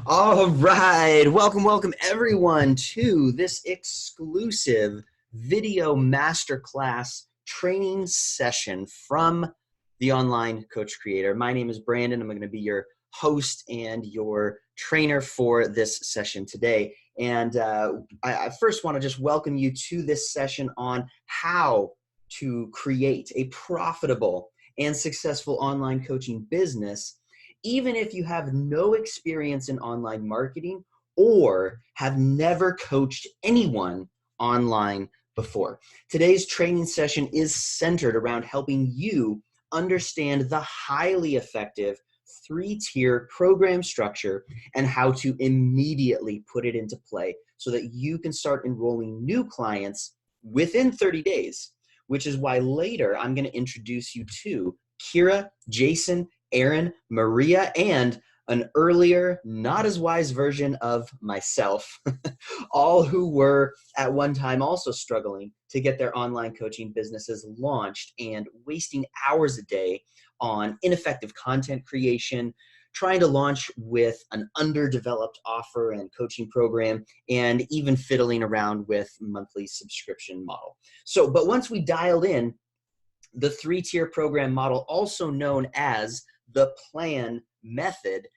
All right, welcome everyone to this exclusive video masterclass training session from the Online Coach Creator. My name is Brandon. I'm going to be your host and your trainer for this session today. And I first want to just welcome you to this session on how to create a profitable and successful online coaching business, even if you have no experience in online marketing or have never coached anyone online before. Today's training session is centered around helping you understand the highly effective 3-tier program structure and how to immediately put it into play so that you can start enrolling new clients within 30 days, which is why later I'm going to introduce you to Kira, Jason, Aaron, Maria, and an earlier, not as wise version of myself, all who were at one time also struggling to get their online coaching businesses launched and wasting hours a day on ineffective content creation, trying to launch with an underdeveloped offer and coaching program, and even fiddling around with monthly subscription model. But once we dialed in the 3-tier program model, also known as the plan method,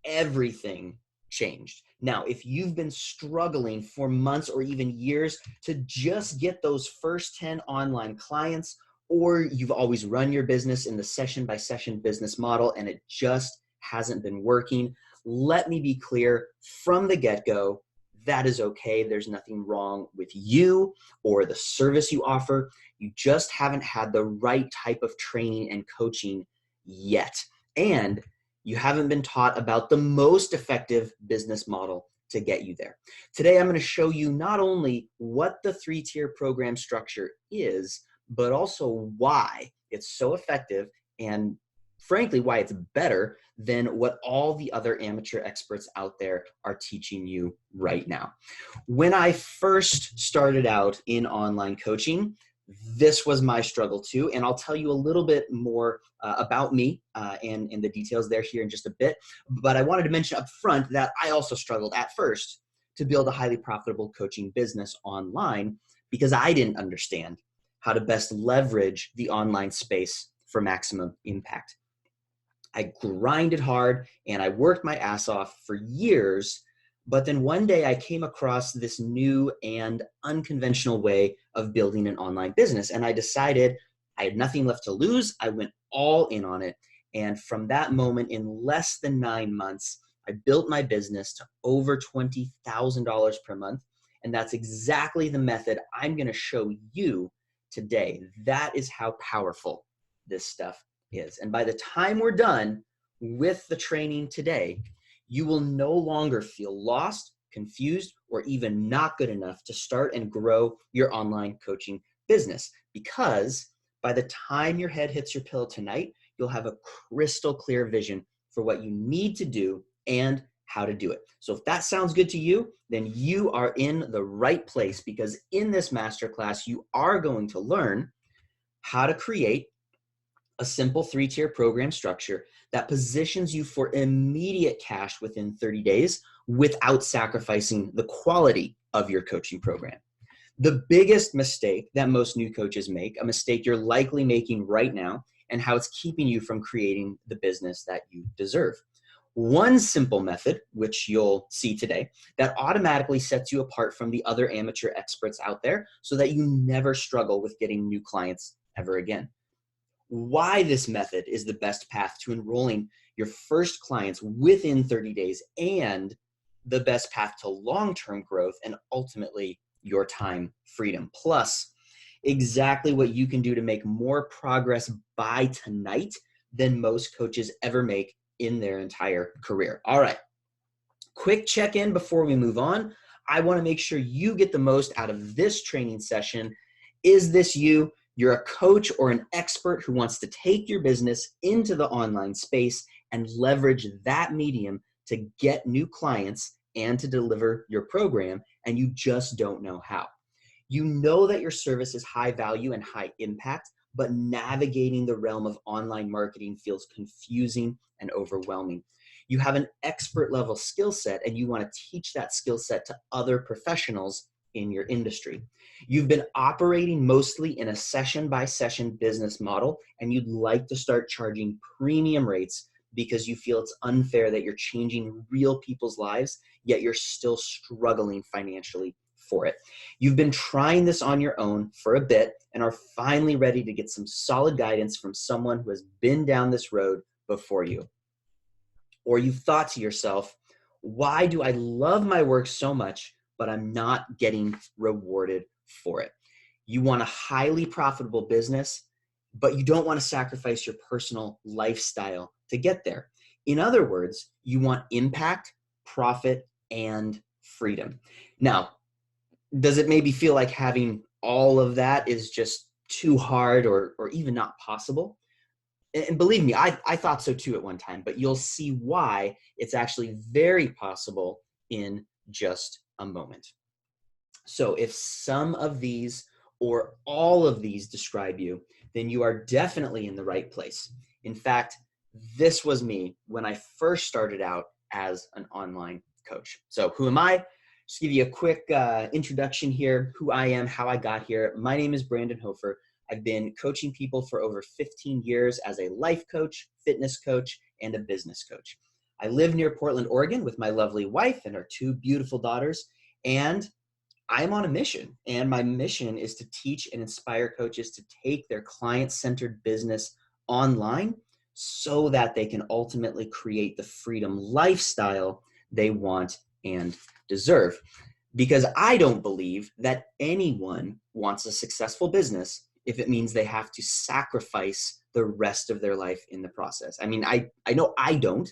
everything changed. Now, if you've been struggling for months or even years to just get those first 10 online clients, or you've always run your business in the session-by-session business model and it just hasn't been working, let me be clear from the get-go, that is okay. There's nothing wrong with you or the service you offer. You just haven't had the right type of training and coaching yet. And you haven't been taught about the most effective business model to get you there. Today, I'm going to show you not only what the 3-tier program structure is, but also why it's so effective and frankly, why it's better than what all the other amateur experts out there are teaching you right now. When I first started out in online coaching, this was my struggle too, and I'll tell you a little bit more about me and the details there here in just a bit. But I wanted to mention up front that I also struggled at first to build a highly profitable coaching business online because I didn't understand how to best leverage the online space for maximum impact. I grinded hard and I worked my ass off for years, but then one day I came across this new and unconventional way of building an online business, and I decided I had nothing left to lose. I went all in on it, and from that moment, in less than 9 months, I built my business to over $20,000 per month, and that's exactly the method I'm going to show you today. That is how powerful this stuff is. And by the time we're done with the training today, you will no longer feel lost, confused, or even not good enough to start and grow your online coaching business. Because by the time your head hits your pillow tonight, you'll have a crystal clear vision for what you need to do and how to do it. So if that sounds good to you, then you are in the right place, because in this masterclass, you are going to learn how to create a simple 3-tier program structure that positions you for immediate cash within 30 days without sacrificing the quality of your coaching program. The biggest mistake that most new coaches make, a mistake you're likely making right now, and how it's keeping you from creating the business that you deserve. One simple method, which you'll see today, that automatically sets you apart from the other amateur experts out there so that you never struggle with getting new clients ever again. Why this method is the best path to enrolling your first clients within 30 days and the best path to long-term growth and ultimately your time freedom. Plus, exactly what you can do to make more progress by tonight than most coaches ever make in their entire career. All right, quick check-in before we move on. I want to make sure you get the most out of this training session. Is this you? You're a coach or an expert who wants to take your business into the online space and leverage that medium to get new clients and to deliver your program, and you just don't know how. You know that your service is high value and high impact, but navigating the realm of online marketing feels confusing and overwhelming. You have an expert level skill set and you want to teach that skill set to other professionals in your industry. You've been operating mostly in a session by session business model and you'd like to start charging premium rates because you feel it's unfair that you're changing real people's lives, yet you're still struggling financially for it. You've been trying this on your own for a bit and are finally ready to get some solid guidance from someone who has been down this road before you. Or you've thought to yourself, why do I love my work so much, but I'm not getting rewarded for it? You want a highly profitable business, but you don't want to sacrifice your personal lifestyle to get there. In other words, you want impact, profit, and freedom. Now, does it maybe feel like having all of that is just too hard or even not possible? And believe me, I thought so too at one time, but you'll see why it's actually very possible in just a moment. So if some of these or all of these describe you, then you are definitely in the right place. In fact, this was me when I first started out as an online coach. So who am I? Just give you a quick introduction here, who I am, how I got here. My name is Brandon Hofer. I've been coaching people for over 15 years as a life coach, fitness coach, and a business coach. I live near Portland, Oregon with my lovely wife and our two beautiful daughters, and I'm on a mission. And my mission is to teach and inspire coaches to take their client-centered business online so that they can ultimately create the freedom lifestyle they want and deserve. Because I don't believe that anyone wants a successful business if it means they have to sacrifice the rest of their life in the process. I mean, I know I don't.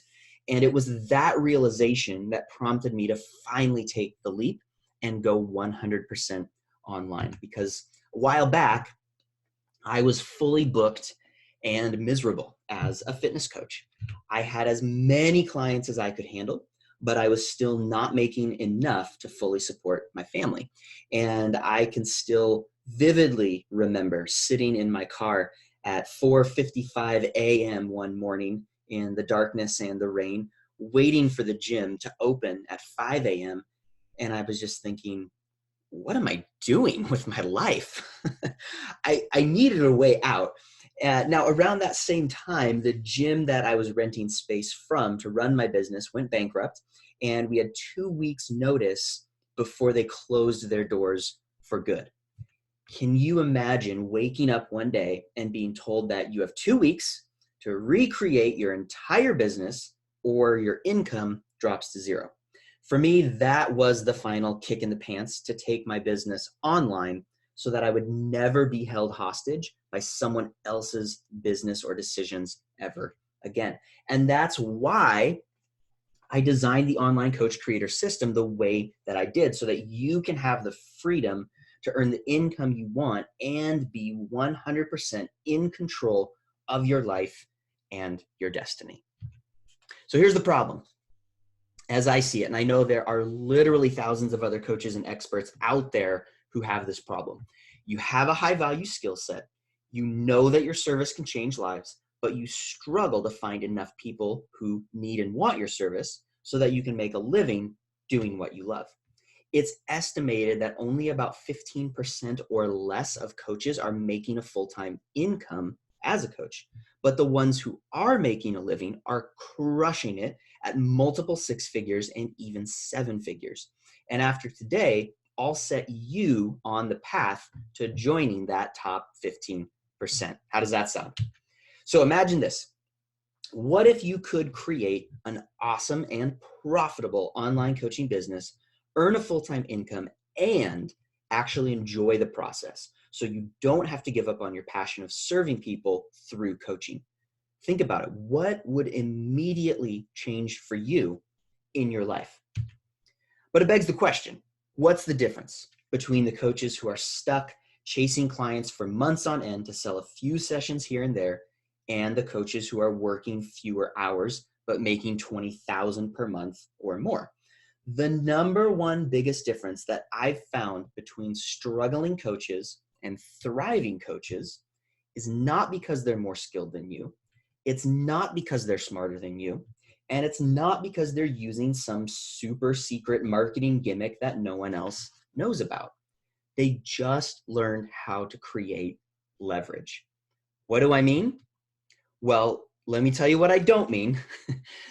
And it was that realization that prompted me to finally take the leap and go 100% online. Because a while back, I was fully booked and miserable as a fitness coach. I had as many clients as I could handle, but I was still not making enough to fully support my family. And I can still vividly remember sitting in my car at 4:55 a.m. one morning in the darkness and the rain, waiting for the gym to open at 5 a.m. And I was just thinking, what am I doing with my life? I needed a way out. Now, around that same time, the gym that I was renting space from to run my business went bankrupt, and we had 2 weeks notice before they closed their doors for good. Can you imagine waking up one day and being told that you have 2 weeks to recreate your entire business or your income drops to zero? For me, that was the final kick in the pants to take my business online so that I would never be held hostage by someone else's business or decisions ever again. And that's why I designed the online coach creator system the way that I did, so that you can have the freedom to earn the income you want and be 100% in control of your life and your destiny. So here's the problem. As I see it, and I know there are literally thousands of other coaches and experts out there who have this problem. You have a high value skill set. You know that your service can change lives, but you struggle to find enough people who need and want your service so that you can make a living doing what you love. It's estimated that only about 15% or less of coaches are making a full-time income as a coach, but the ones who are making a living are crushing it at multiple six figures and even seven figures. And after today, I'll set you on the path to joining that top 15%. How does that sound? So imagine this. What if you could create an awesome and profitable online coaching business, earn a full-time income, and actually enjoy the process, so you don't have to give up on your passion of serving people through coaching? Think about it. What would immediately change for you in your life? But it begs the question, what's the difference between the coaches who are stuck chasing clients for months on end to sell a few sessions here and there, and the coaches who are working fewer hours but making $20,000 per month or more? The number one biggest difference that I've found between struggling coaches and thriving coaches is not because they're more skilled than you. It's not because they're smarter than you. And it's not because they're using some super secret marketing gimmick that no one else knows about. They just learned how to create leverage. What do I mean? Well, let me tell you what I don't mean.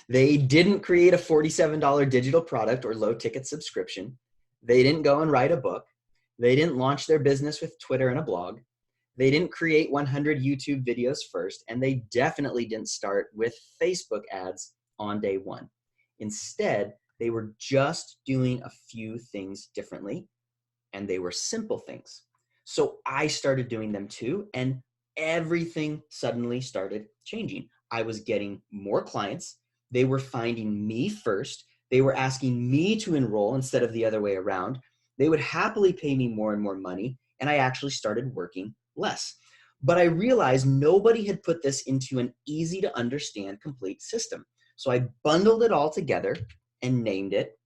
They didn't create a $47 digital product or low ticket subscription. They didn't go and write a book. They didn't launch their business with Twitter and a blog. They didn't create 100 YouTube videos first, and they definitely didn't start with Facebook ads on day one. Instead, they were just doing a few things differently, and they were simple things. So I started doing them too, and everything suddenly started changing. I was getting more clients. They were finding me first. They were asking me to enroll instead of the other way around. They would happily pay me more and more money, and I actually started working less. But I realized nobody had put this into an easy to understand complete system. So I bundled it all together and named it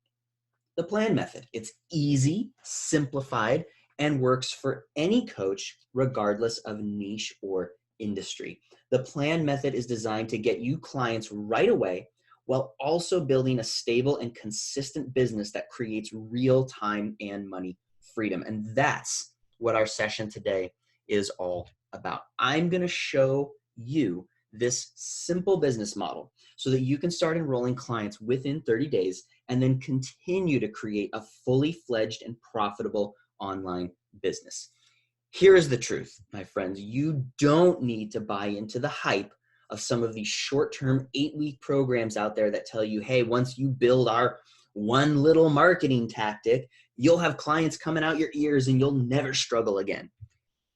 the plan method. It's easy, simplified, and works for any coach regardless of niche or industry. The plan method is designed to get you clients right away while also building a stable and consistent business that creates real time and money freedom. And that's what our session today is all about. I'm going to show you this simple business model so that you can start enrolling clients within 30 days and then continue to create a fully fledged and profitable online business. Here is the truth, my friends. You don't need to buy into the hype of some of these short-term 8-week programs out there that tell you, hey, once you build our one little marketing tactic, you'll have clients coming out your ears and you'll never struggle again.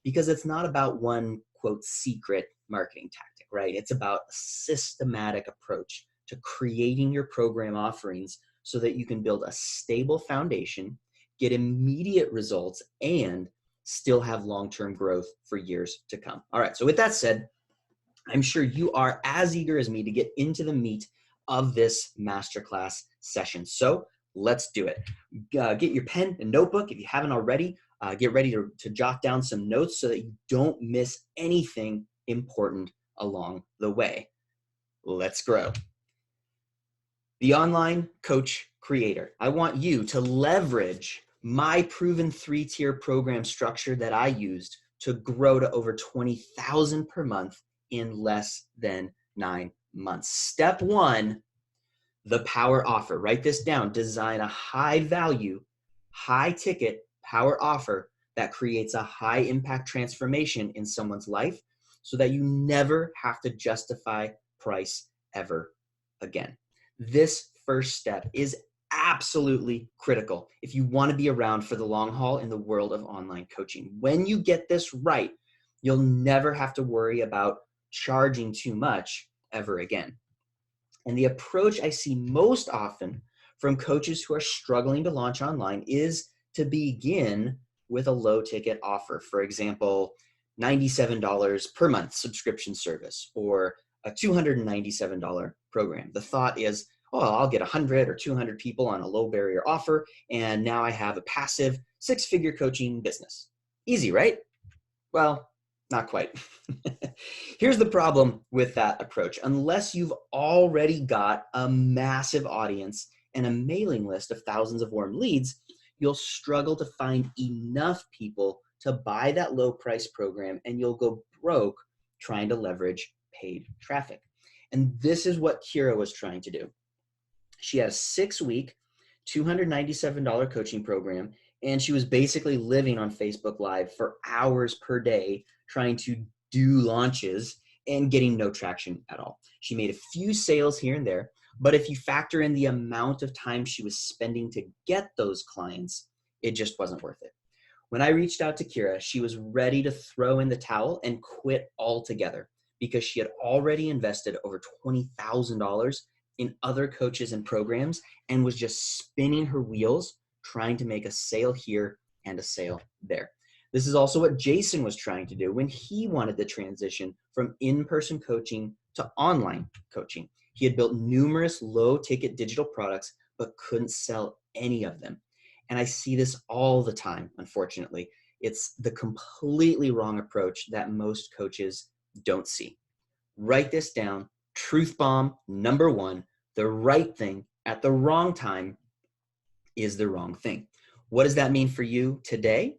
Because it's not about one, quote, secret marketing tactic, right? It's about a systematic approach to creating your program offerings so that you can build a stable foundation, get immediate results, and still have long-term growth for years to come. All right, so with that said, I'm sure you are as eager as me to get into the meat of this masterclass session. So let's do it. Get your pen and notebook if you haven't already. Get ready to jot down some notes so that you don't miss anything important along the way. Let's grow. The online coach creator. I want you to leverage my proven 3-tier program structure that I used to grow to over 20,000 per month in less than 9 months. Step 1, the power offer. Write this down. Design a high value, high ticket power offer that creates a high impact transformation in someone's life so that you never have to justify price ever again. This first step is absolutely critical if you want to be around for the long haul in the world of online coaching. When you get this right, you'll never have to worry about charging too much ever again. And the approach I see most often from coaches who are struggling to launch online is to begin with a low ticket offer. For example, $97 per month subscription service or a $297 program. The thought is, oh, I'll get 100 or 200 people on a low barrier offer, and now I have a passive 6-figure coaching business. Easy, right? Well, not quite. Here's the problem with that approach. Unless you've already got a massive audience and a mailing list of thousands of warm leads, you'll struggle to find enough people to buy that low price program, and you'll go broke trying to leverage paid traffic. And this is what Kira was trying to do. She had a 6-week, $297 coaching program, and she was basically living on Facebook Live for hours per day trying to do launches and getting no traction at all. She made a few sales here and there, but if you factor in the amount of time she was spending to get those clients, it just wasn't worth it. When I reached out to Kira, she was ready to throw in the towel and quit altogether because she had already invested over $20,000 in other coaches and programs and was just spinning her wheels trying to make a sale here and a sale there. This is also what Jason was trying to do when he wanted to transition from in-person coaching to online coaching. He had built numerous low-ticket digital products, but couldn't sell any of them. And I see this all the time, unfortunately. It's the completely wrong approach that most coaches don't see. Write this down. Truth bomb number 1. The right thing at the wrong time is the wrong thing. What does that mean for you today?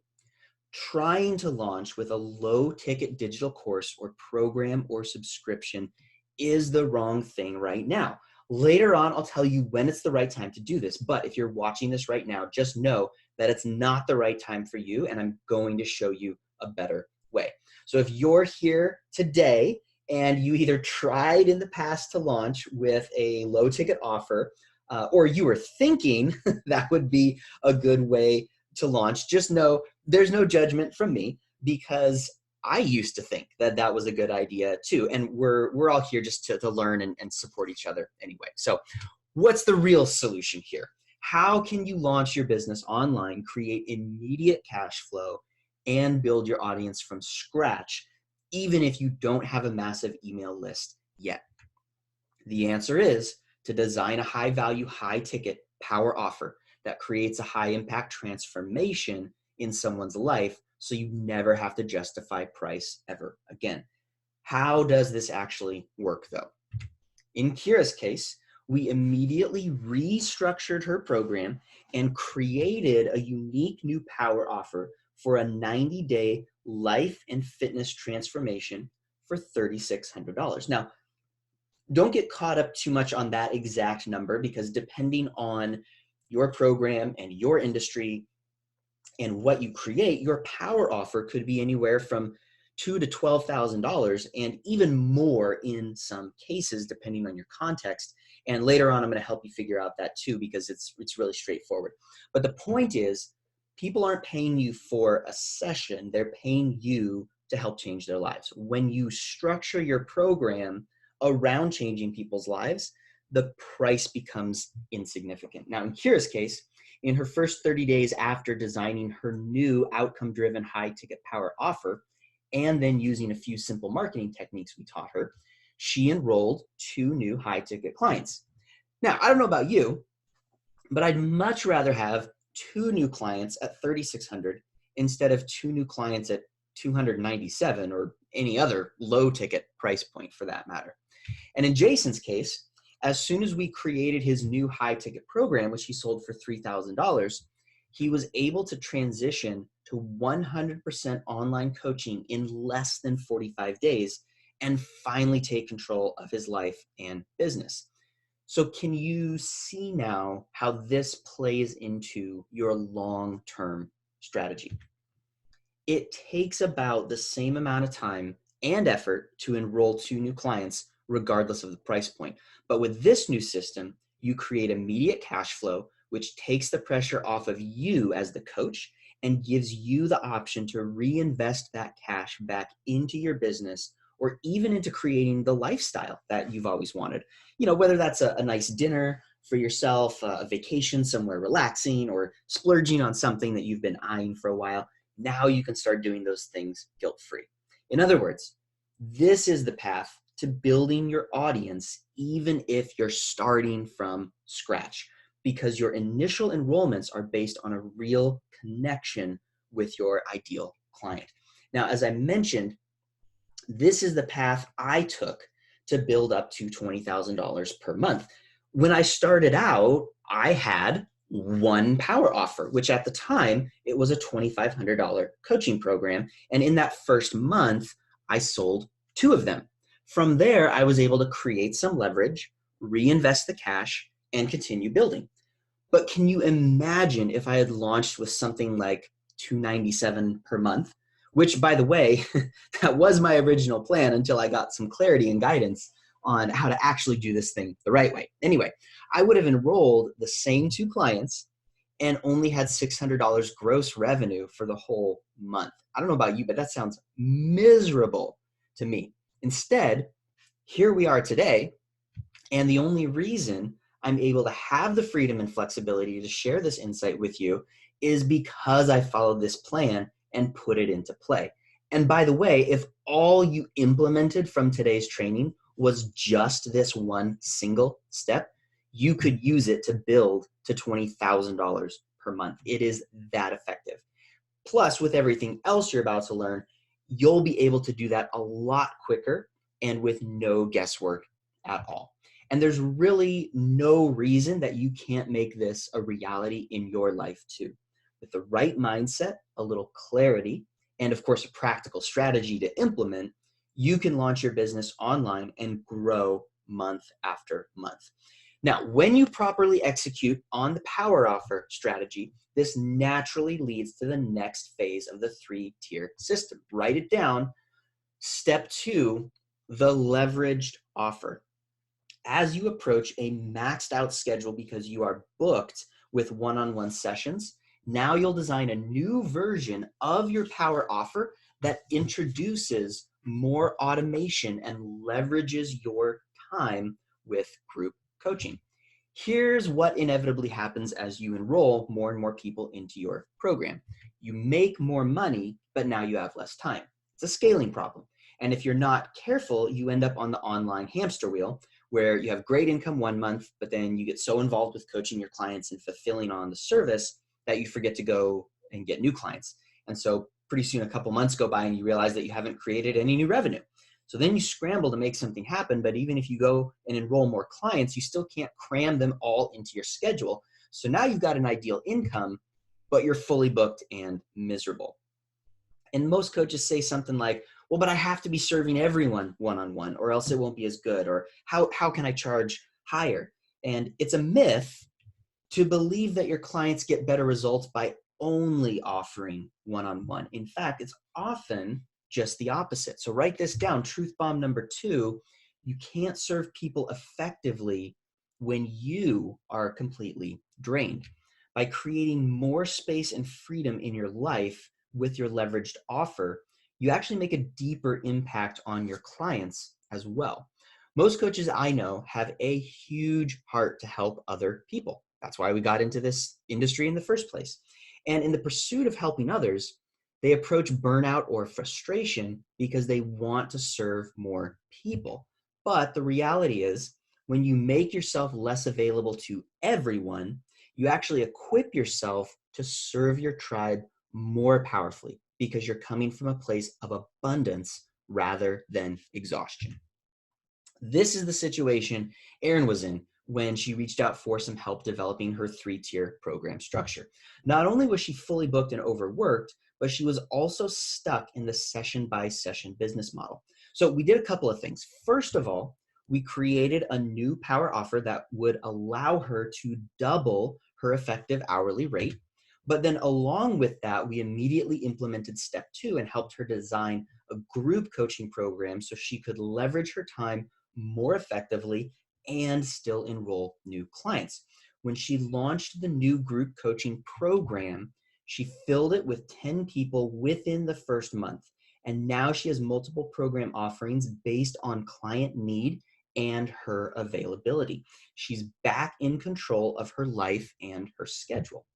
Trying to launch with a low ticket digital course or program or subscription is the wrong thing right now. Later on, I'll tell you when it's the right time to do this. But if you're watching this right now, just know that it's not the right time for you, and I'm going to show you a better way. So if you're here today and you either tried in the past to launch with a low ticket offer, or you were thinking that would be a good way to launch, just know there's no judgment from me, because I used to think that that was a good idea too. And we're all here just to learn and support each other anyway. So what's the real solution here? How can you launch your business online, create immediate cash flow, and build your audience from scratch, even if you don't have a massive email list yet? The answer is to design a high value, high ticket power offer that creates a high impact transformation in someone's life, so you never have to justify price ever again. How does this actually work though? In Kira's case, we immediately restructured her program and created a unique new power offer for a 90-day life and fitness transformation for $3,600. Now, don't get caught up too much on that exact number, because depending on your program and your industry and what you create, your power offer could be anywhere from $2,000 to $12,000, and even more in some cases, depending on your context. And later on, I'm going to help you figure out that too, because it's really straightforward. But the point is, people aren't paying you for a session; they're paying you to help change their lives. When you structure your program around changing people's lives, the price becomes insignificant. Now, in Kira's case, in her first 30 days after designing her new outcome-driven high-ticket power offer, and then using a few simple marketing techniques we taught her, she enrolled 2 new high-ticket clients. Now, I don't know about you, but I'd much rather have 2 new clients at $3,600 instead of 2 new clients at $297, or any other low-ticket price point for that matter. And in Jason's case, as soon as we created his new high ticket program, which he sold for $3,000, he was able to transition to 100% online coaching in less than 45 days and finally take control of his life and business. So can you see now how this plays into your long-term strategy? It takes about the same amount of time and effort to enroll 2 new clients, regardless of the price point. But with this new system, you create immediate cash flow, which takes the pressure off of you as the coach and gives you the option to reinvest that cash back into your business, or even into creating the lifestyle that you've always wanted. You know, whether that's a nice dinner for yourself, a vacation somewhere relaxing, or splurging on something that you've been eyeing for a while. Now you can start doing those things guilt-free. In other words, this is the path to building your audience, even if you're starting from scratch, because your initial enrollments are based on a real connection with your ideal client. Now, as I mentioned, this is the path I took to build up to $20,000 per month. When I started out, I had 1 power offer, which at the time, it was a $2,500 coaching program. And in that first month, I sold 2 of them. From there, I was able to create some leverage, reinvest the cash, and continue building. But can you imagine if I had launched with something like $297 per month, which, by the way, that was my original plan until I got some clarity and guidance on how to actually do this thing the right way. Anyway, I would have enrolled the same 2 clients and only had $600 gross revenue for the whole month. I don't know about you, but that sounds miserable to me. Instead, here we are today, and the only reason I'm able to have the freedom and flexibility to share this insight with you is because I followed this plan and put it into play. And by the way, if all you implemented from today's training was just this one single step, you could use it to build to $20,000 per month. It is that effective. Plus, with everything else you're about to learn, you'll be able to do that a lot quicker and with no guesswork at all. And there's really no reason that you can't make this a reality in your life too. With the right mindset, a little clarity, and of course, a practical strategy to implement, you can launch your business online and grow month after month. Now, when you properly execute on the power offer strategy, this naturally leads to the next phase of the 3-tier system. Write it down. Step 2, the leveraged offer. As you approach a maxed out schedule because you are booked with one-on-one sessions, now you'll design a new version of your power offer that introduces more automation and leverages your time with group coaching. Here's what inevitably happens as you enroll more and more people into your program. You make more money, but now you have less time. It's a scaling problem. And if you're not careful, you end up on the online hamster wheel where you have great income one month, but then you get so involved with coaching your clients and fulfilling on the service that you forget to go and get new clients. And so pretty soon a couple months go by and you realize that you haven't created any new revenue. So then you scramble to make something happen, but even if you go and enroll more clients, you still can't cram them all into your schedule. So now you've got an ideal income, but you're fully booked and miserable. And most coaches say something like, well, but I have to be serving everyone one-on-one or else it won't be as good, or how can I charge higher? And it's a myth to believe that your clients get better results by only offering one-on-one. In fact, it's often just the opposite. So write this down. Truth bomb number 2, you can't serve people effectively when you are completely drained. By creating more space and freedom in your life with your leveraged offer, you actually make a deeper impact on your clients as well. Most coaches I know have a huge heart to help other people. That's why we got into this industry in the first place. And in the pursuit of helping others, they approach burnout or frustration because they want to serve more people. But the reality is, when you make yourself less available to everyone, you actually equip yourself to serve your tribe more powerfully because you're coming from a place of abundance rather than exhaustion. This is the situation Erin was in when she reached out for some help developing her 3-tier program structure. Not only was she fully booked and overworked, but she was also stuck in the session-by-session business model. So we did a couple of things. First of all, we created a new power offer that would allow her to double her effective hourly rate. But then along with that, we immediately implemented step 2 and helped her design a group coaching program so she could leverage her time more effectively and still enroll new clients. When she launched the new group coaching program, she filled it with 10 people within the first month. And now she has multiple program offerings based on client need and her availability. She's back in control of her life and her schedule.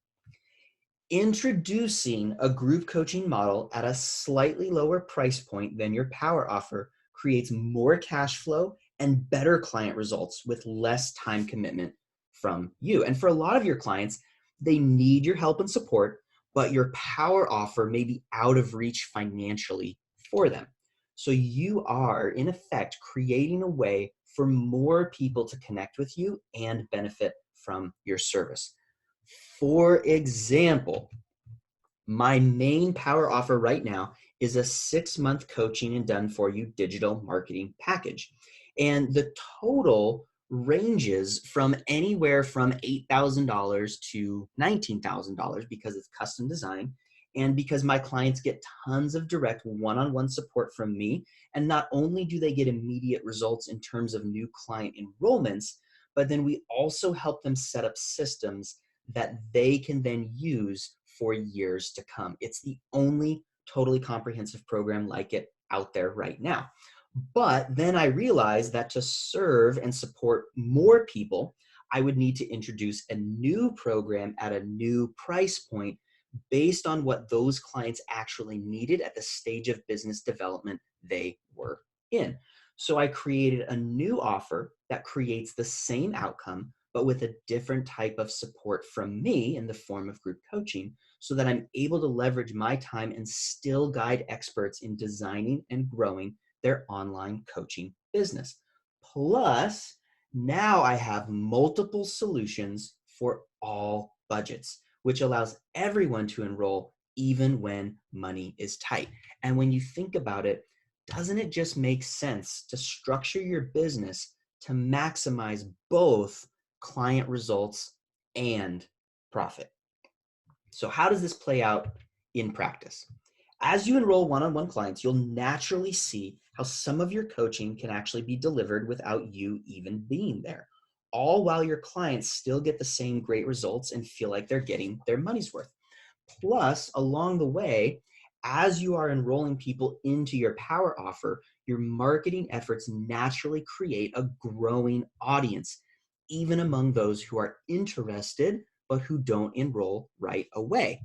Introducing a group coaching model at a slightly lower price point than your power offer creates more cash flow and better client results with less time commitment from you. And for a lot of your clients, they need your help and support, but your power offer may be out of reach financially for them. So you are, in effect, creating a way for more people to connect with you and benefit from your service. For example, my main power offer right now is a 6-month coaching and done for you digital marketing package. And the total ranges from anywhere from $8,000 to $19,000 because it's custom design and because my clients get tons of direct one-on-one support from me. And not only do they get immediate results in terms of new client enrollments, but then we also help them set up systems that they can then use for years to come. It's the only totally comprehensive program like it out there right now. But then I realized that to serve and support more people, I would need to introduce a new program at a new price point based on what those clients actually needed at the stage of business development they were in. So I created a new offer that creates the same outcome, but with a different type of support from me in the form of group coaching so that I'm able to leverage my time and still guide experts in designing and growing their online coaching business. Plus, Now I have multiple solutions for all budgets, which allows everyone to enroll even when money is tight. And when you think about it, doesn't it just make sense to structure your business to maximize both client results and profit? So how does this play out in practice? As you enroll one-on-one clients, you'll naturally see how some of your coaching can actually be delivered without you even being there, all while your clients still get the same great results and feel like they're getting their money's worth. Plus, along the way, as you are enrolling people into your power offer, your marketing efforts naturally create a growing audience, even among those who are interested but who don't enroll right away.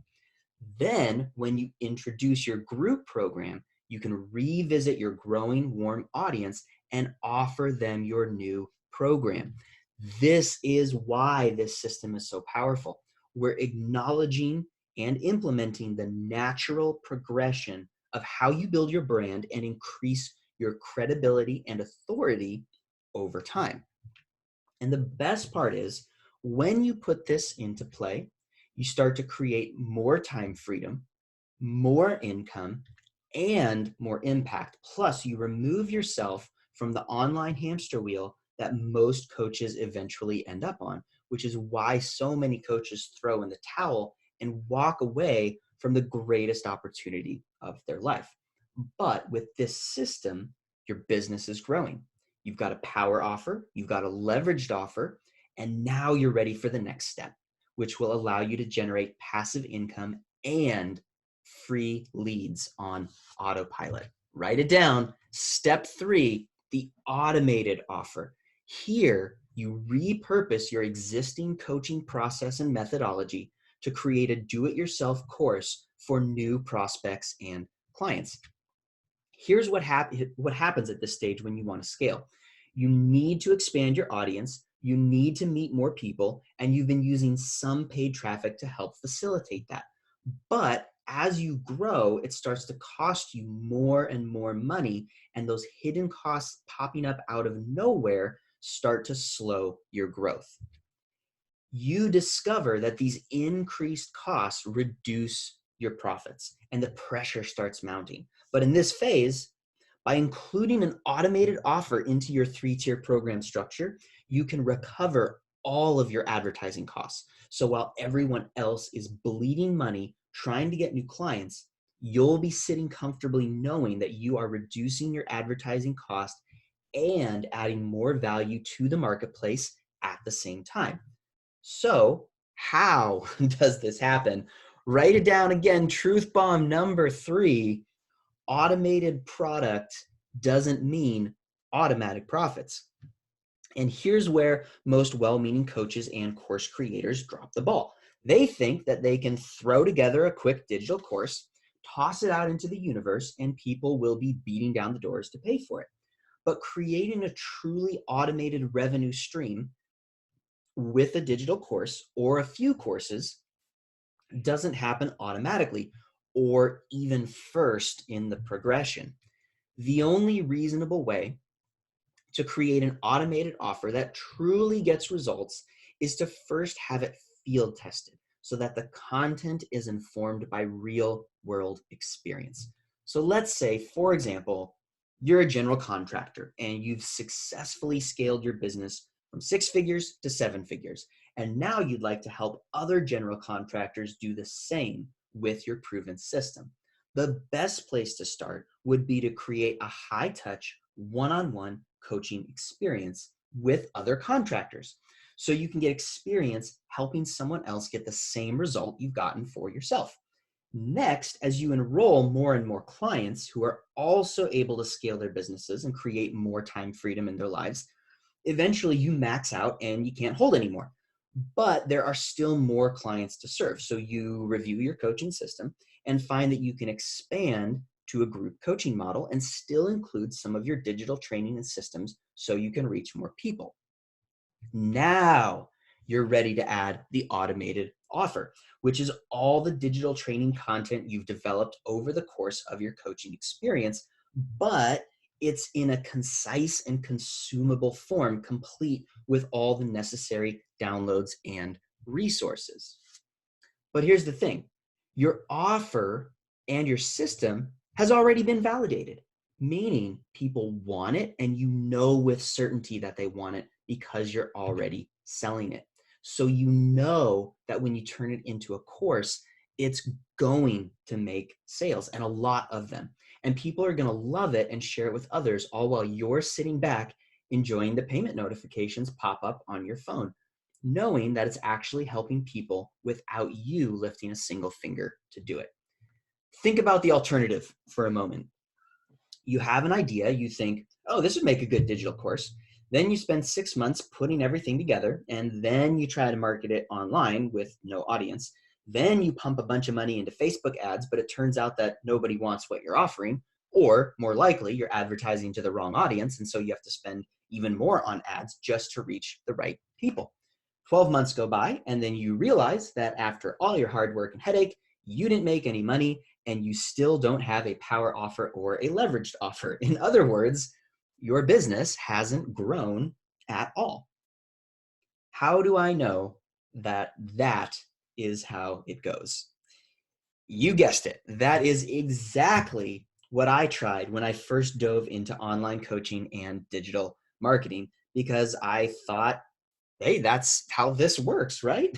Then, when you introduce your group program, you can revisit your growing warm audience and offer them your new program. This is why this system is so powerful. We're acknowledging and implementing the natural progression of how you build your brand and increase your credibility and authority over time. And the best part is when you put this into play, you start to create more time freedom, more income, and more impact. Plus, you remove yourself from the online hamster wheel that most coaches eventually end up on, which is why so many coaches throw in the towel and walk away from the greatest opportunity of their life. But with this system, your business is growing. You've got a power offer, you've got a leveraged offer, and now you're ready for the next step, which will allow you to generate passive income and free leads on autopilot. Write it down. Step 3, the automated offer. Here, you repurpose your existing coaching process and methodology to create a do-it-yourself course for new prospects and clients. Here's what happens at this stage when you want to scale. You need to expand your audience, you need to meet more people, and you've been using some paid traffic to help facilitate that. But as you grow, it starts to cost you more and more money, and those hidden costs popping up out of nowhere start to slow your growth. You discover that these increased costs reduce your profits, and the pressure starts mounting. But in this phase, by including an automated offer into your 3-tier program structure, you can recover all of your advertising costs. So while everyone else is bleeding money trying to get new clients, you'll be sitting comfortably knowing that you are reducing your advertising cost and adding more value to the marketplace at the same time. So how does this happen? Write it down again. Truth bomb number 3. Automated product doesn't mean automatic profits. And here's where most well-meaning coaches and course creators drop the ball. They think that they can throw together a quick digital course, toss it out into the universe, and people will be beating down the doors to pay for it. But creating a truly automated revenue stream with a digital course or a few courses doesn't happen automatically or even first in the progression. The only reasonable way to create an automated offer that truly gets results is to first have it field tested so that the content is informed by real world experience. So let's say, for example, you're a general contractor and you've successfully scaled your business from 6 figures to 7 figures. And now you'd like to help other general contractors do the same with your proven system. The best place to start would be to create a high touch, one-on-one coaching experience with other contractors. So you can get experience helping someone else get the same result you've gotten for yourself. Next, as you enroll more and more clients who are also able to scale their businesses and create more time freedom in their lives, eventually you max out and you can't hold anymore. But there are still more clients to serve. So you review your coaching system and find that you can expand to a group coaching model and still include some of your digital training and systems so you can reach more people. Now you're ready to add the automated offer, which is all the digital training content you've developed over the course of your coaching experience, but it's in a concise and consumable form, complete with all the necessary downloads and resources. But here's the thing, your offer and your system has already been validated, meaning people want it and you know with certainty that they want it because you're already selling it. So you know that when you turn it into a course, it's going to make sales, and a lot of them. And people are going to love it and share it with others, all while you're sitting back enjoying the payment notifications pop up on your phone, knowing that it's actually helping people without you lifting a single finger to do it. Think about the alternative for a moment. You have an idea, you think, oh, this would make a good digital course. Then you spend 6 months putting everything together, and then you try to market it online with no audience. Then you pump a bunch of money into Facebook ads, but it turns out that nobody wants what you're offering, or more likely, you're advertising to the wrong audience, and so you have to spend even more on ads just to reach the right people. 12 months go by, and then you realize that after all your hard work and headache, you didn't make any money, and you still don't have a power offer or a leveraged offer. In other words, your business hasn't grown at all. How do I know that that is how it goes? You guessed it. That is exactly what I tried when I first dove into online coaching and digital marketing, because I thought, hey, that's how this works, right?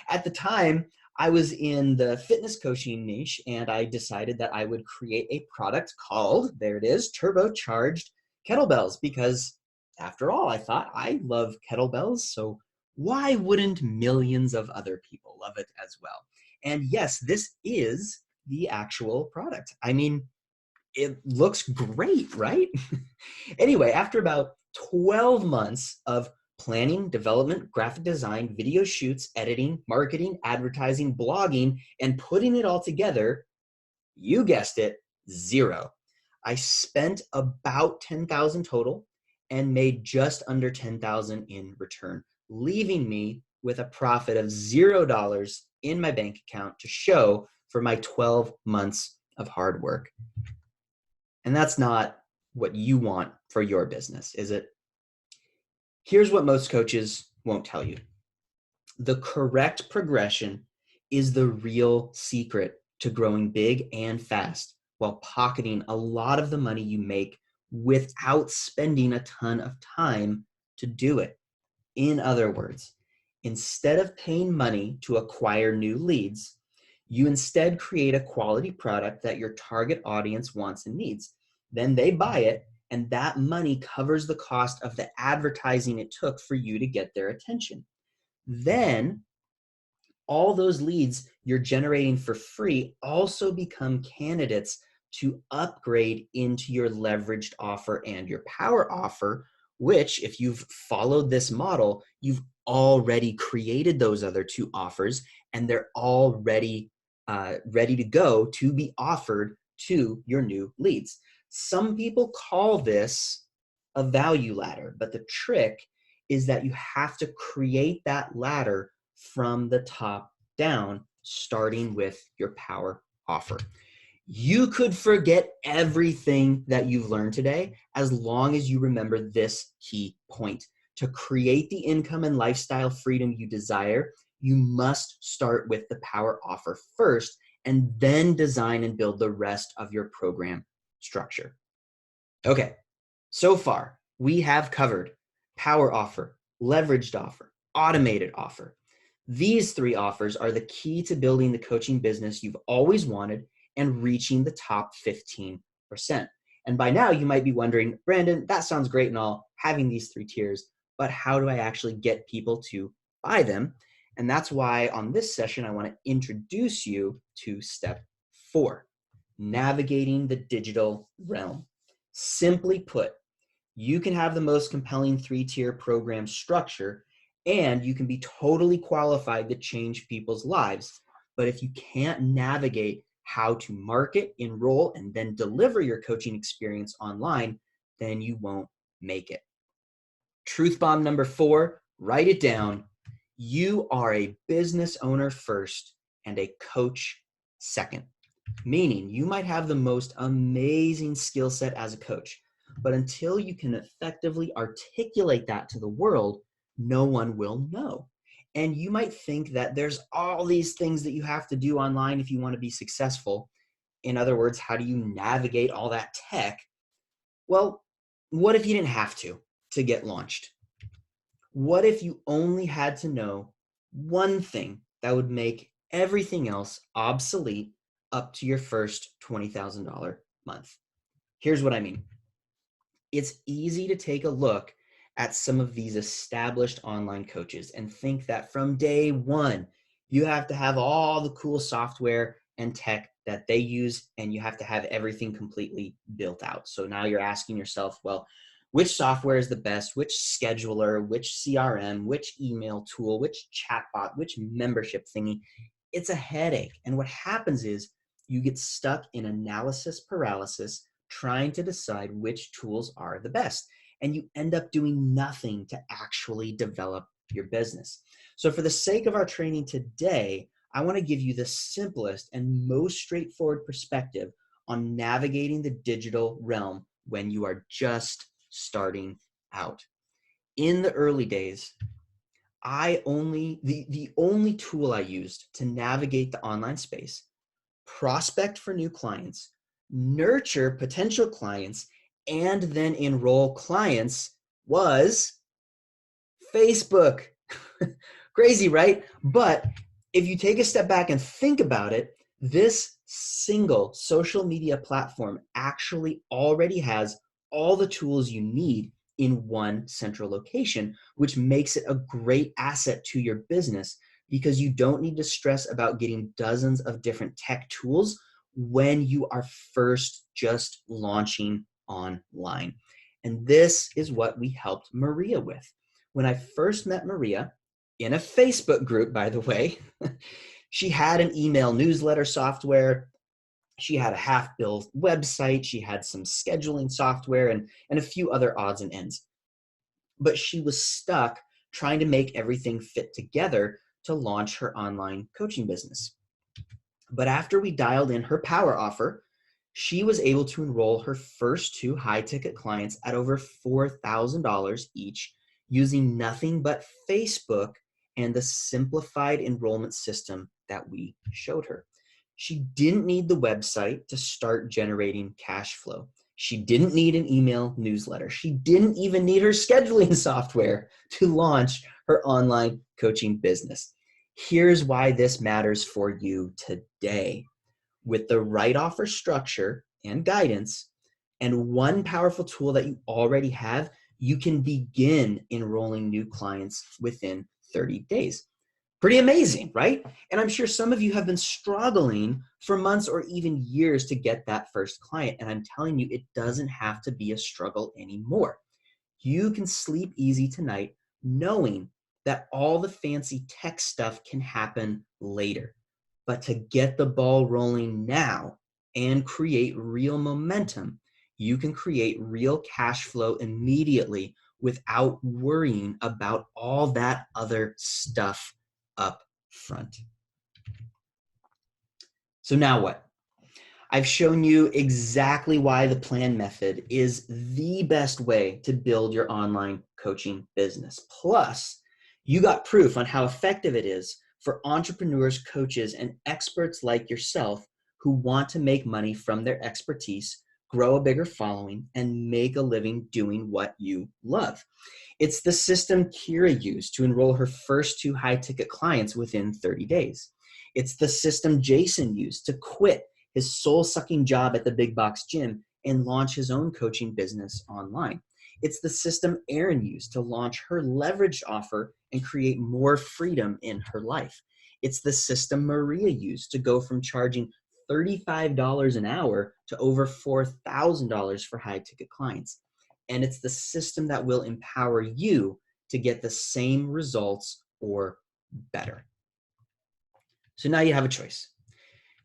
At the time, I was in the fitness coaching niche, and I decided that I would create a product called, there it is, turbocharged kettlebells, because after all, I thought I love kettlebells, so why wouldn't millions of other people love it as well? And yes, this is the actual product. I mean, it looks great, right? Anyway, after about 12 months of planning, development, graphic design, video shoots, editing, marketing, advertising, blogging, and putting it all together, you guessed it, zero. I spent about 10,000 total and made just under 10,000 in return, leaving me with a profit of $0 in my bank account to show for my 12 months of hard work. And that's not what you want for your business, is it? Here's what most coaches won't tell you. The correct progression is the real secret to growing big and fast while pocketing a lot of the money you make without spending a ton of time to do it. In other words, instead of paying money to acquire new leads, you instead create a quality product that your target audience wants and needs. Then they buy it, and that money covers the cost of the advertising it took for you to get their attention. Then all those leads you're generating for free also become candidates to upgrade into your leveraged offer and your power offer, which, if you've followed this model, you've already created those other two offers, and they're already ready to go to be offered to your new leads. Some people call this a value ladder, but the trick is that you have to create that ladder from the top down, starting with your power offer. You could forget everything that you've learned today as long as you remember this key point. To create the income and lifestyle freedom you desire, you must start with the power offer first, and then design and build the rest of your program structure. Okay, so far we have covered power offer, leveraged offer, automated offer. These three offers are the key to building the coaching business you've always wanted and reaching the top 15%. And by now you might be wondering, Brandon, that sounds great and all, having these three tiers, but how do I actually get people to buy them? And that's why on this session, I want to introduce you to step 4, navigating the digital realm. Simply put, you can have the most compelling 3-tier program structure, and you can be totally qualified to change people's lives. But if you can't navigate how to market, enroll, and then deliver your coaching experience online, then you won't make it. Truth bomb number 4, write it down. You are a business owner first and a coach second. Meaning you might have the most amazing skill set as a coach, But until you can effectively articulate that to the world, no one will know. And you might think that there's all these things that you have to do online if you want to be successful. In other words, how do you navigate all that tech? Well, what if you didn't have to get launched? What if you only had to know one thing that would make everything else obsolete up to your first $20,000 month? Here's what I mean. It's easy to take a look at some of these established online coaches and think that from day one, you have to have all the cool software and tech that they use, and you have to have everything completely built out. So now you're asking yourself, well, which software is the best? Which scheduler, which CRM, which email tool, which chatbot, which membership thingy? It's a headache. And what happens is you get stuck in analysis paralysis trying to decide which tools are the best. And you end up doing nothing to actually develop your business. So for the sake of our training today, I want to give you the simplest and most straightforward perspective on navigating the digital realm when you are just starting out. In the early days, the only tool I used to navigate the online space, prospect for new clients, nurture potential clients, and then enroll clients was Facebook. Crazy, right? But if you take a step back and think about it, this single social media platform actually already has all the tools you need in one central location, which makes it a great asset to your business because you don't need to stress about getting dozens of different tech tools when you are first just launching online. And this is what we helped Maria with. When I first met Maria, in a Facebook group, by the way, she had an email newsletter software. She had a half-built website. She had some scheduling software and a few other odds and ends. But she was stuck trying to make everything fit together to launch her online coaching business. But after we dialed in her power offer, she was able to enroll her first two high-ticket clients at over $4,000 each using nothing but Facebook and the simplified enrollment system that we showed her. She didn't need the website to start generating cash flow. She didn't need an email newsletter. She didn't even need her scheduling software to launch her online coaching business. Here's why this matters for you today. With the right offer structure and guidance and one powerful tool that you already have, you can begin enrolling new clients within 30 days. Pretty amazing, right? And I'm sure some of you have been struggling for months or even years to get that first client. And I'm telling you, it doesn't have to be a struggle anymore. You can sleep easy tonight knowing that all the fancy tech stuff can happen later. But to get the ball rolling now and create real momentum, you can create real cash flow immediately without worrying about all that other stuff up front. So now what? I've shown you exactly why the plan method is the best way to build your online coaching business. Plus, you got proof on how effective it is for entrepreneurs, coaches, and experts like yourself who want to make money from their expertise, grow a bigger following, and make a living doing what you love. It's the system Kira used to enroll her first two high-ticket clients within 30 days. It's the system Jason used to quit his soul-sucking job at the big box gym and launch his own coaching business online. It's the system Erin used to launch her leveraged offer and create more freedom in her life. It's the system Maria used to go from charging $35 an hour to over $4,000 for high-ticket clients. And it's the system that will empower you to get the same results or better. So now you have a choice.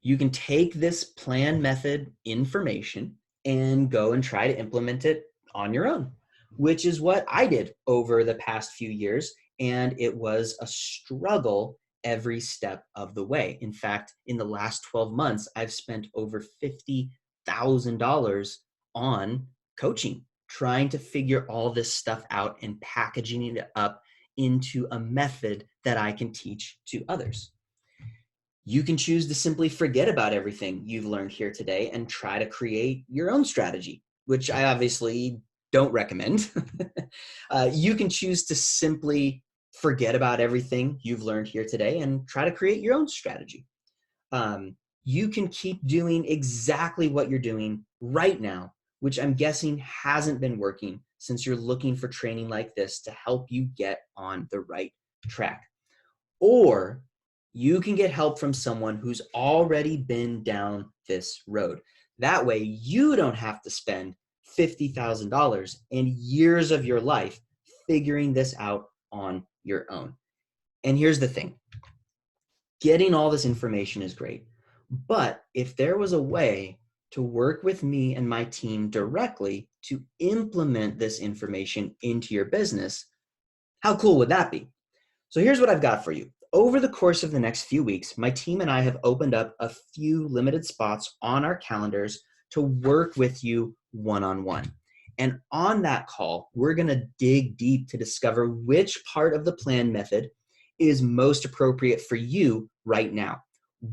You can take this plan method information and go and try to implement it on your own, which is what I did over the past few years. And it was a struggle every step of the way. In fact, in the last 12 months, I've spent over $50,000 on coaching, trying to figure all this stuff out and packaging it up into a method that I can teach to others. You can choose to simply forget about everything you've learned here today and try to create your own strategy, which I obviously don't recommend. You can choose to simply forget about everything you've learned here today and try to create your own strategy. You can keep doing exactly what you're doing right now, which I'm guessing hasn't been working since you're looking for training like this to help you get on the right track. Or you can get help from someone who's already been down this road. That way, you don't have to spend $50,000 and years of your life figuring this out on your own. And here's the thing. Getting all this information is great. But if there was a way to work with me and my team directly to implement this information into your business, how cool would that be? So here's what I've got for you. Over the course of the next few weeks, my team and I have opened up a few limited spots on our calendars to work with you one-on-one. And on that call, we're going to dig deep to discover which part of the plan method is most appropriate for you right now,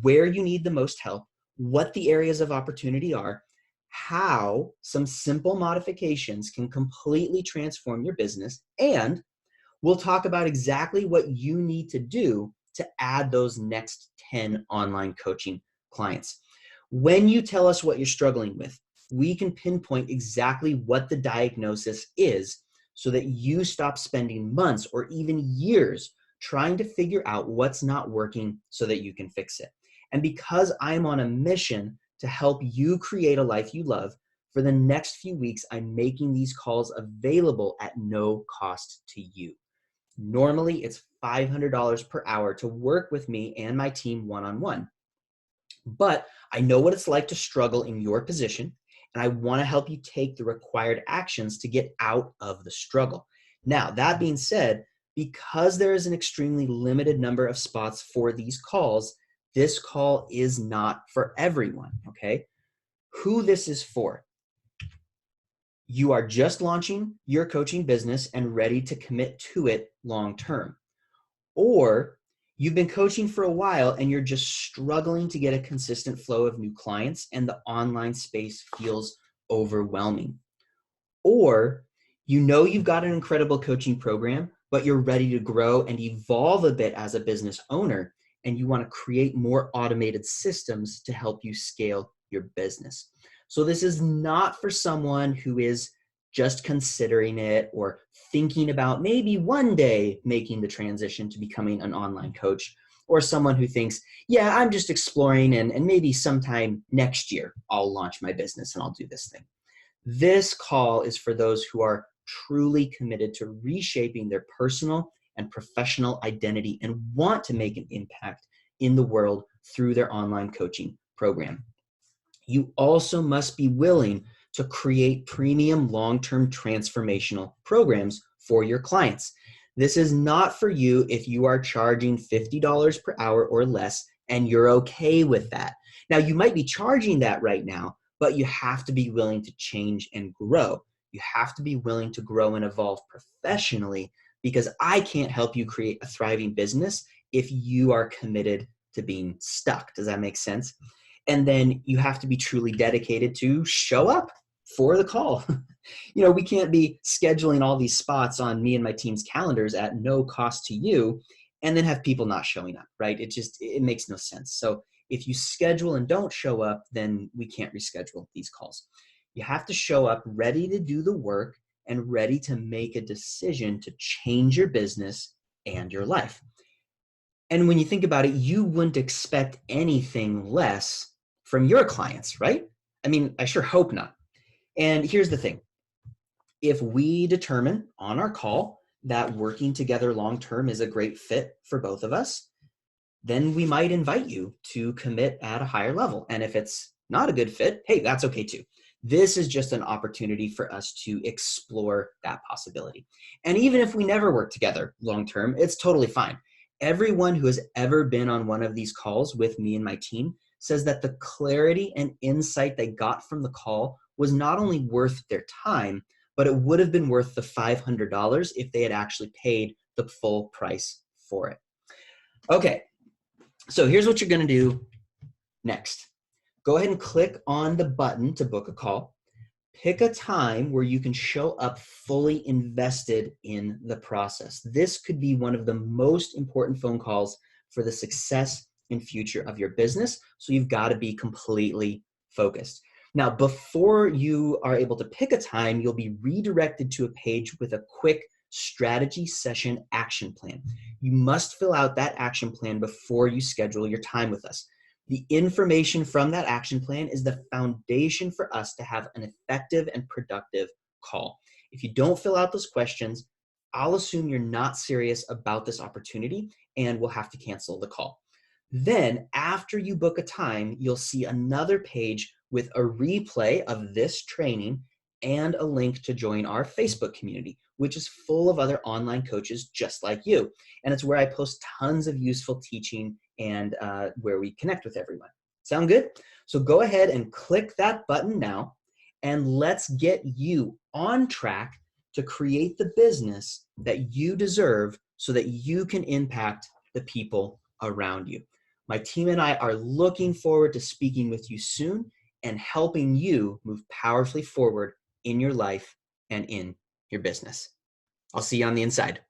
where you need the most help, what the areas of opportunity are, how some simple modifications can completely transform your business, and we'll talk about exactly what you need to do to add those next 10 online coaching clients. When you tell us what you're struggling with, we can pinpoint exactly what the diagnosis is so that you stop spending months or even years trying to figure out what's not working so that you can fix it. And because I'm on a mission to help you create a life you love, for the next few weeks, I'm making these calls available at no cost to you. Normally, it's $500 per hour to work with me and my team one-on-one. But I know what it's like to struggle in your position, and I want to help you take the required actions to get out of the struggle. Now, that being said, because there is an extremely limited number of spots for these calls, this call is not for everyone, okay? Who this is for: you are just launching your coaching business and ready to commit to it long term. Or you've been coaching for a while and you're just struggling to get a consistent flow of new clients and the online space feels overwhelming. Or you know you've got an incredible coaching program, but you're ready to grow and evolve a bit as a business owner, and you want to create more automated systems to help you scale your business. So this is not for someone who is just considering it or thinking about maybe one day making the transition to becoming an online coach, or someone who thinks, yeah, I'm just exploring and maybe sometime next year I'll launch my business and I'll do this thing. This call is for those who are truly committed to reshaping their personal and professional identity and want to make an impact in the world through their online coaching program. You also must be willing to create premium long-term transformational programs for your clients. This is not for you if you are charging $50 per hour or less and you're okay with that. Now, you might be charging that right now, but you have to be willing to change and grow. You have to be willing to grow and evolve professionally, because I can't help you create a thriving business if you are committed to being stuck. Does that make sense? And then you have to be truly dedicated to show up for the call. You know, we can't be scheduling all these spots on me and my team's calendars at no cost to you and then have people not showing up, right? It makes no sense. So if you schedule and don't show up, then we can't reschedule these calls. You have to show up ready to do the work and ready to make a decision to change your business and your life. And when you think about it, you wouldn't expect anything less from your clients, right? I mean, I sure hope not. And here's the thing. If we determine on our call that working together long-term is a great fit for both of us, then we might invite you to commit at a higher level. And if it's not a good fit, hey, that's okay too. This is just an opportunity for us to explore that possibility. And even if we never work together long-term, it's totally fine. Everyone who has ever been on one of these calls with me and my team says that the clarity and insight they got from the call was not only worth their time, but it would have been worth the $500 if they had actually paid the full price for it. Okay, so here's what you're going to do next. Go ahead and click on the button to book a call. Pick a time where you can show up fully invested in the process. This could be one of the most important phone calls for the success and future of your business. So you've got to be completely focused. Now, before you are able to pick a time, you'll be redirected to a page with a quick strategy session action plan. You must fill out that action plan before you schedule your time with us. The information from that action plan is the foundation for us to have an effective and productive call. If you don't fill out those questions, I'll assume you're not serious about this opportunity and we'll have to cancel the call. Then after you book a time, you'll see another page with a replay of this training and a link to join our Facebook community, which is full of other online coaches just like you. And it's where I post tons of useful teaching and where we connect with everyone. Sound good? So go ahead and click that button now, and let's get you on track to create the business that you deserve so that you can impact the people around you. My team and I are looking forward to speaking with you soon and helping you move powerfully forward in your life and in your business. I'll see you on the inside.